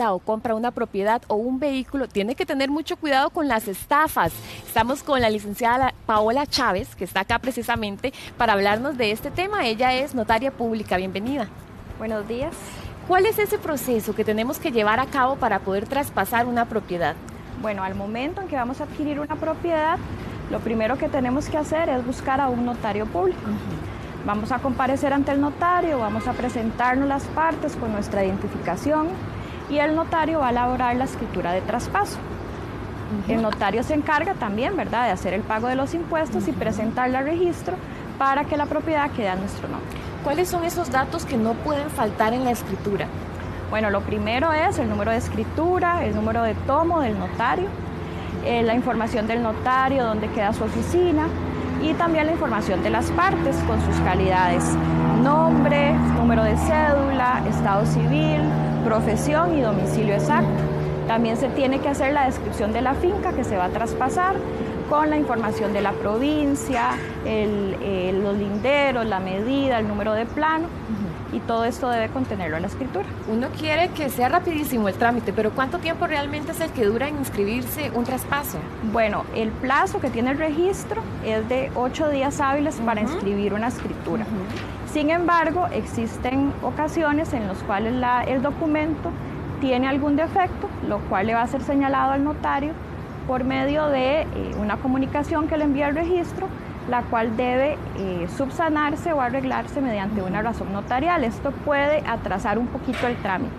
venda o compra una propiedad o un vehículo, tiene que tener mucho cuidado con las estafas. Estamos con la licenciada Paola Chávez, que está acá precisamente para hablarnos de este tema. Ella es notaria pública. Bienvenida. Buenos días. ¿Cuál es ese proceso que tenemos que llevar a cabo para poder traspasar una propiedad? Bueno, al momento en que vamos a adquirir una propiedad, lo primero que tenemos que hacer es buscar a un notario público. Vamos a comparecer ante el notario, vamos a presentarnos las partes con nuestra identificación y el notario va a elaborar la escritura de traspaso. El notario se encarga también, ¿verdad?, de hacer el pago de los impuestos y presentarla al registro para que la propiedad quede a nuestro nombre. ¿Cuáles son esos datos que no pueden faltar en la escritura? Bueno, lo primero es el número de escritura, el número de tomo del notario, la información del notario, dónde queda su oficina y también la información de las partes con sus calidades: nombre, número de cédula, estado civil, profesión y domicilio exacto. También se tiene que hacer la descripción de la finca que se va a traspasar con la información de la provincia, los linderos, la medida, el número de plano. Y todo esto debe contenerlo en la escritura. Uno quiere que sea rapidísimo el trámite, pero ¿cuánto tiempo realmente es el que dura en inscribirse un traspaso? Bueno, el plazo que tiene el registro es de 8 días hábiles para inscribir una escritura. Sin embargo, existen ocasiones en las cuales el documento tiene algún defecto, lo cual le va a ser señalado al notario por medio de una comunicación que le envía el registro, la cual debe subsanarse o arreglarse mediante una razón notarial. Esto puede atrasar un poquito el trámite.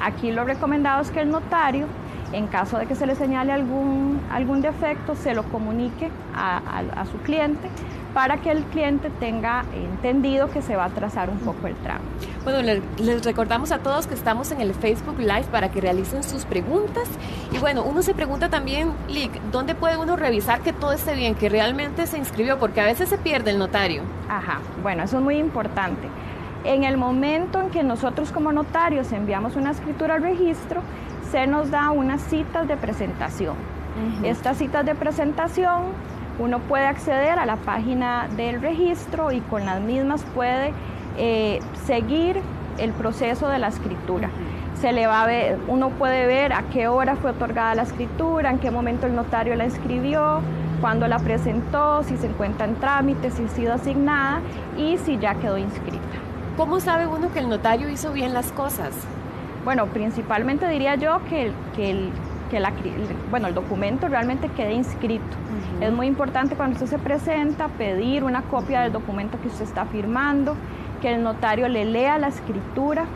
Aquí lo recomendado es que el notario, en caso de que se le señale algún defecto, se lo comunique a su cliente para que el cliente tenga entendido que se va a atrasar un poco el trámite. Bueno, les recordamos a todos que estamos en el Facebook Live para que realicen sus preguntas. Y bueno, uno se pregunta también, Lic, ¿dónde puede uno revisar que todo esté bien, que realmente se inscribió? Porque a veces se pierde el notario. Ajá, bueno, eso es muy importante. En el momento en que nosotros como notarios enviamos una escritura al registro, se nos da unas citas de presentación. Estas citas de presentación, uno puede acceder a la página del registro y con las mismas puede seguir el proceso de la escritura. Uno puede ver a qué hora fue otorgada la escritura, en qué momento el notario la escribió, cuándo la presentó, si se encuentra en trámite, si ha sido asignada y si ya quedó inscrita. ¿Cómo sabe uno que el notario hizo bien las cosas? Bueno, principalmente diría yo que el documento realmente quede inscrito. Es muy importante cuando usted se presenta pedir una copia del documento que usted está firmando, que el notario le lea la escritura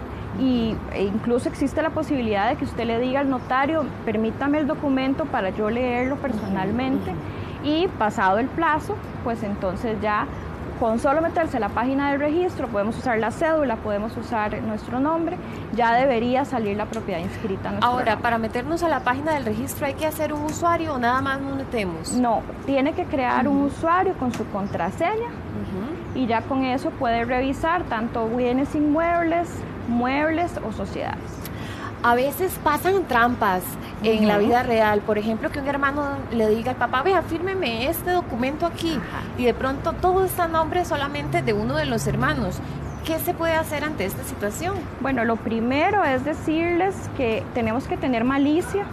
e incluso existe la posibilidad de que usted le diga al notario: permítame el documento para yo leerlo personalmente, y pasado el plazo, pues entonces ya con solo meterse a la página del registro, podemos usar la cédula, podemos usar nuestro nombre, ya debería salir la propiedad inscrita. Ahora, para meternos a la página del registro, ¿hay que hacer un usuario o nada más nos metemos? No, tiene que crear un usuario con su contraseña y ya con eso puede revisar tanto bienes inmuebles, muebles o sociedades. A veces pasan trampas en la vida real. Por ejemplo, que un hermano le diga al papá: vea, fírmeme este documento aquí. Y de pronto todo está a nombre solamente de uno de los hermanos. ¿Qué se puede hacer ante esta situación? Bueno, lo primero es decirles que tenemos que tener malicia.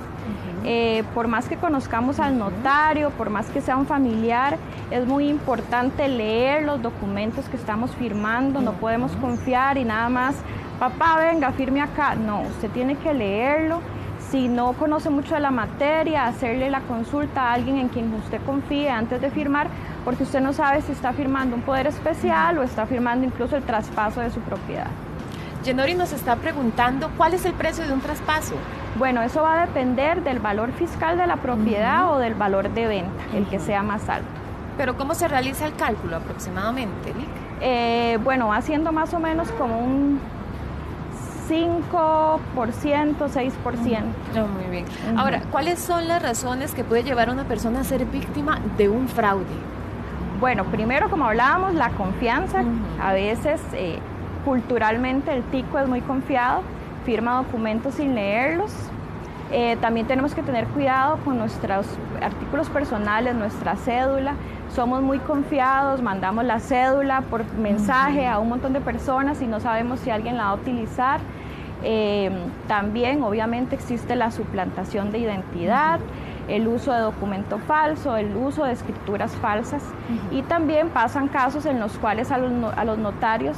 Por más que conozcamos al notario, por más que sea un familiar, es muy importante leer los documentos que estamos firmando. No podemos confiar y nada más: papá, venga, firme acá. No, usted tiene que leerlo. Si no conoce mucho de la materia, hacerle la consulta a alguien en quien usted confíe antes de firmar, porque usted no sabe si está firmando un poder especial o está firmando incluso el traspaso de su propiedad. Yenori nos está preguntando: ¿cuál es el precio de un traspaso? Bueno, eso va a depender del valor fiscal de la propiedad o del valor de venta, el que sea más alto. ¿Pero cómo se realiza el cálculo aproximadamente, Lic? Bueno, haciendo más o menos como un 5%, 6%. No, muy bien. Ahora, ¿cuáles son las razones que puede llevar a una persona a ser víctima de un fraude? Bueno, primero, como hablábamos, la confianza. A veces, culturalmente, el tico es muy confiado, firma documentos sin leerlos. También tenemos que tener cuidado con nuestros artículos personales, nuestra cédula. Somos muy confiados, mandamos la cédula por mensaje a un montón de personas y no sabemos si alguien la va a utilizar. También obviamente existe la suplantación de identidad, el uso de documento falso, el uso de escrituras falsas, y también pasan casos en los cuales a los notarios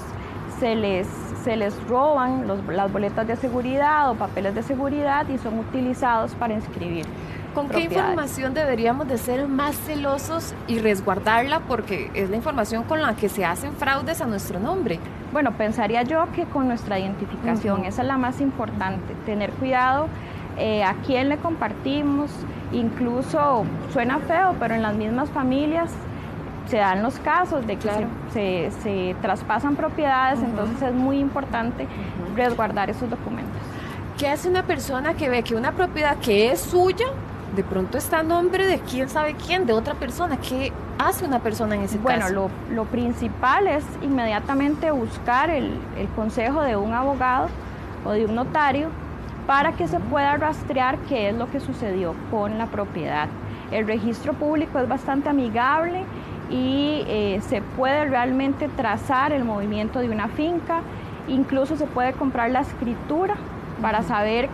se les roban las boletas de seguridad o papeles de seguridad y son utilizados para inscribir. ¿Con qué información deberíamos de ser más celosos y resguardarla? Porque es la información con la que se hacen fraudes a nuestro nombre. Bueno, pensaría yo que con nuestra identificación, esa es la más importante, tener cuidado a quién le compartimos. Incluso suena feo, pero en las mismas familias se dan los casos de que se traspasan propiedades, entonces es muy importante resguardar esos documentos. ¿Qué hace una persona que ve que una propiedad que es suya de pronto está a nombre de quién sabe quién, de otra persona? ¿Qué hace una persona en ese caso? Bueno, lo principal es inmediatamente buscar el consejo de un abogado o de un notario para que se pueda rastrear qué es lo que sucedió con la propiedad. El registro público es bastante amigable y se puede realmente trazar el movimiento de una finca, incluso se puede comprar la escritura para saber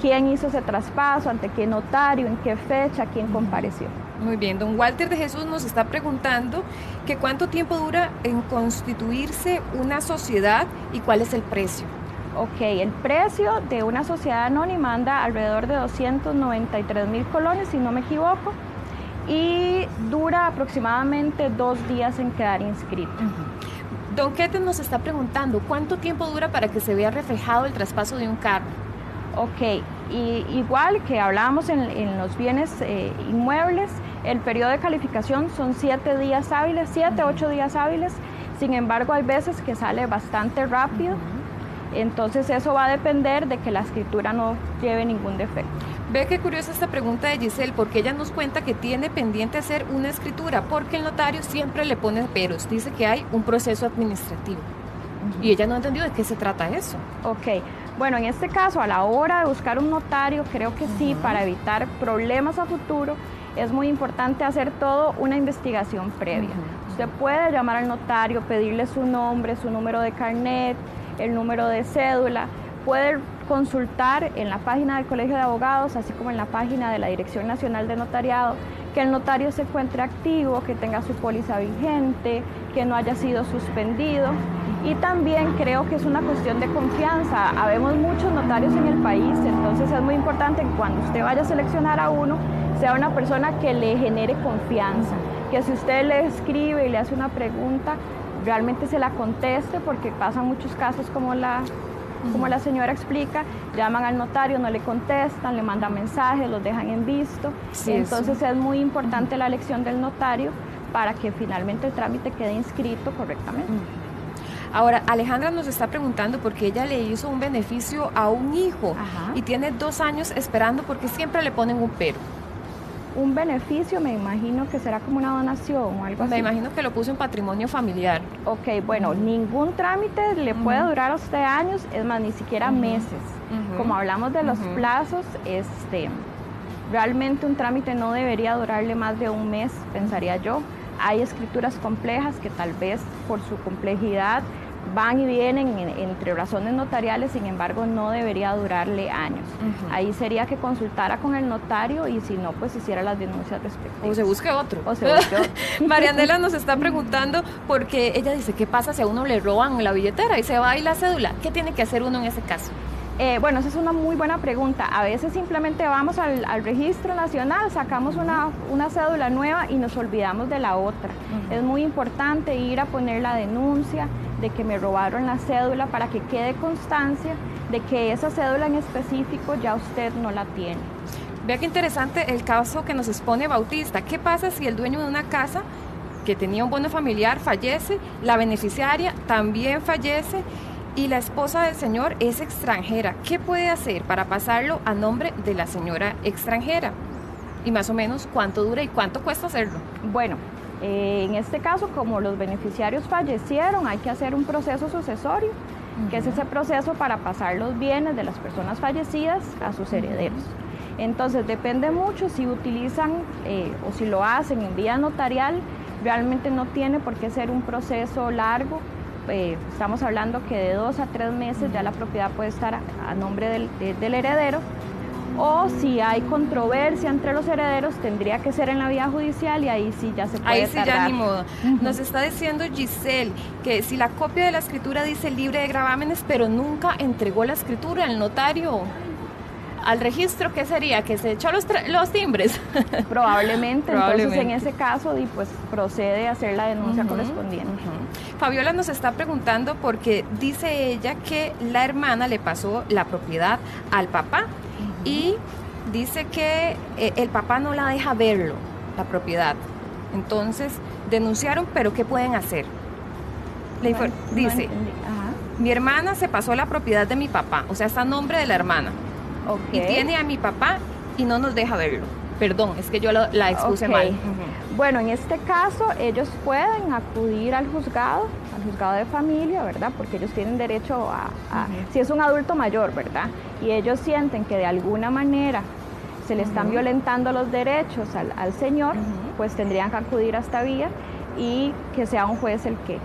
quién hizo ese traspaso, ante qué notario, en qué fecha, quién compareció. Muy bien, don Walter de Jesús nos está preguntando que cuánto tiempo dura en constituirse una sociedad y cuál es el precio. Ok, el precio de una sociedad anónima anda alrededor de 293,000 colones, si no me equivoco, y dura aproximadamente 2 días en quedar inscrito. Don Kete nos está preguntando cuánto tiempo dura para que se vea reflejado el traspaso de un carro. Ok, y igual que hablábamos en los bienes inmuebles, el periodo de calificación son 7 días hábiles, 8 días hábiles. Sin embargo, hay veces que sale bastante rápido, entonces eso va a depender de que la escritura no lleve ningún defecto. Ve qué curiosa esta pregunta de Giselle, porque ella nos cuenta que tiene pendiente hacer una escritura, porque el notario siempre le pone peros, dice que hay un proceso administrativo. Y ella no entendió de qué se trata eso. Ok, bueno, en este caso, a la hora de buscar un notario, creo que sí, para evitar problemas a futuro, es muy importante hacer todo una investigación previa. Usted puede llamar al notario, pedirle su nombre, su número de carnet, el número de cédula, puede consultar en la página del Colegio de Abogados, así como en la página de la Dirección Nacional de Notariado, que el notario se encuentre activo, que tenga su póliza vigente, que no haya sido suspendido. Y también creo que es una cuestión de confianza. Habemos muchos notarios en el país, entonces es muy importante que cuando usted vaya a seleccionar a uno, sea una persona que le genere confianza, que si usted le escribe y le hace una pregunta, realmente se la conteste, porque pasan muchos casos como la señora explica, llaman al notario, no le contestan, le mandan mensajes, los dejan en visto. Sí, entonces es muy importante la elección del notario para que finalmente el trámite quede inscrito correctamente. Ahora, Alejandra nos está preguntando porque ella le hizo un beneficio a un hijo y tiene 2 años esperando porque siempre le ponen un pero. Un beneficio, me imagino que será como una donación o algo así. Me imagino que lo puso en patrimonio familiar. Ok, bueno, ningún trámite le puede durar a usted años, es más, ni siquiera meses. Como hablamos de los plazos, realmente un trámite no debería durarle más de un mes, pensaría yo. Hay escrituras complejas que tal vez por su complejidad van y vienen entre razones notariales, sin embargo no debería durarle años. Ahí sería que consultara con el notario y si no, pues hiciera las denuncias respectivas. O se busque otro. Marianela nos está preguntando porque ella dice, ¿qué pasa si a uno le roban la billetera y se va y la cédula? ¿Qué tiene que hacer uno en ese caso? Bueno, esa es una muy buena pregunta. A veces simplemente vamos al registro nacional, sacamos una cédula nueva y nos olvidamos de la otra. Es muy importante ir a poner la denuncia de que me robaron la cédula para que quede constancia de que esa cédula en específico ya usted no la tiene. Vea qué interesante el caso que nos expone Bautista. ¿Qué pasa si el dueño de una casa que tenía un bono familiar fallece, la beneficiaria también fallece y la esposa del señor es extranjera? ¿Qué puede hacer para pasarlo a nombre de la señora extranjera? Y más o menos, ¿cuánto dura y cuánto cuesta hacerlo? Bueno, en este caso, como los beneficiarios fallecieron, hay que hacer un proceso sucesorio, que es ese proceso para pasar los bienes de las personas fallecidas a sus herederos. Entonces, depende mucho si utilizan o si lo hacen en vía notarial, realmente no tiene por qué ser un proceso largo, estamos hablando que de 2 a 3 meses ya la propiedad puede estar a nombre del heredero. O si hay controversia entre los herederos, tendría que ser en la vía judicial y ahí sí ya se puede tardar. Ya ni modo. Nos está diciendo Giselle que si la copia de la escritura dice libre de gravámenes, pero nunca entregó la escritura al notario, al registro, ¿qué sería? ¿Que se echó los timbres? Probablemente. Entonces en ese caso pues procede a hacer la denuncia correspondiente. Fabiola nos está preguntando porque dice ella que la hermana le pasó la propiedad al papá. Y dice que el papá no la deja verlo, la propiedad. Entonces, denunciaron, pero ¿qué pueden hacer? Dice, mi hermana se pasó la propiedad de mi papá, o sea, está a nombre de la hermana. Y tiene a mi papá y no nos deja verlo. Perdón, es que yo la expuse mal. Bueno, en este caso, ellos pueden acudir al juzgado de familia, ¿verdad? Porque ellos tienen derecho si es un adulto mayor, ¿verdad? Y ellos sienten que de alguna manera se le están violentando los derechos al señor, pues tendrían que acudir a esta vía y que sea un juez el que...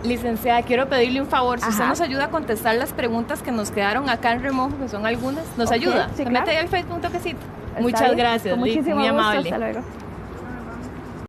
Licenciada, quiero pedirle un favor, si usted nos ayuda a contestar las preguntas que nos quedaron acá en remojo, que son algunas, ¿nos ayuda? Sí, ¿Se mete ahí al Facebook un toquecito? Está Muchas bien. gracias, Con muchísimo muy gusto. amable. Hasta luego.